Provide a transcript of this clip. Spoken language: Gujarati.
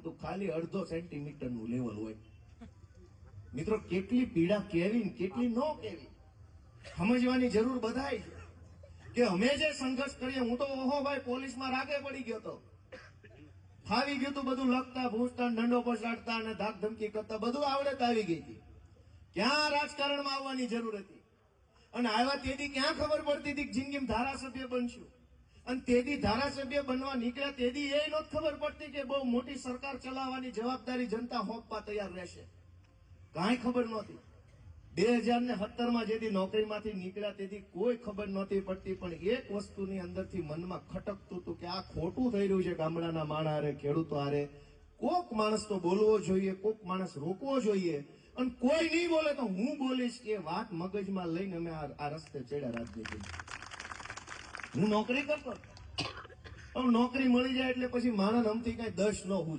તો ખાલી અડધો સેન્ટીમીટર નું લેવલ હોય. મિત્રો કેટલી પીડા કેવી ને કેટલી ન કેવી સમજવાની જરૂર બધાય છે કે અમે જે સંઘર્ષ કરીએ. હું તો ઓહો ભાઈ પોલીસમાં રાગે પડી ગયો તો, ફાવી ગયું તું બધું, લખતા ભૂંસતા દંડો પછાડતા અને ધાક ધમકી કરતા બધું આવડત આવી ગઈ હતી. ક્યાં રાજકારણમાં આવવાની જરૂર હતી? અને આવ્યા તેથી ક્યાં ખબર પડતી હતી કે જિંદગીમાં ધારાસભ્ય બનશું? અને તેથી ધારાસભ્ય બનવા નીકળ્યા તેથી એ નહોતી ખબર પડતી કે બહુ મોટી સરકાર ચલાવવાની જવાબદારી જનતા હોપવા તૈયાર રહેશે. કાંઈ ખબર નહોતી. 2017 માં જેથી નોકરીમાંથી નીકળ્યા તેથી કોઈ ખબર નહોતી પડતી. પણ એક વસ્તુની અંદરથી મનમાં ખટકતું હતું કે આ ખોટું થઈ રહ્યું છે. ગામડાના માણસ હારે, ખેડૂતો હારે કોક માણસ તો બોલવો જોઈએ, કોક માણસ રોકવો જોઈએ. અને કોઈ નહીં બોલે તો હું બોલીશ કે વાત મગજમાં લઈને અમે આ રસ્તે ચડ્યા રાજનીતિ. હું નોકરી કરતો, નોકરી મળી જાય એટલે પછી માણસ અમથી કઈ દશ ન હોવું જોઈએ.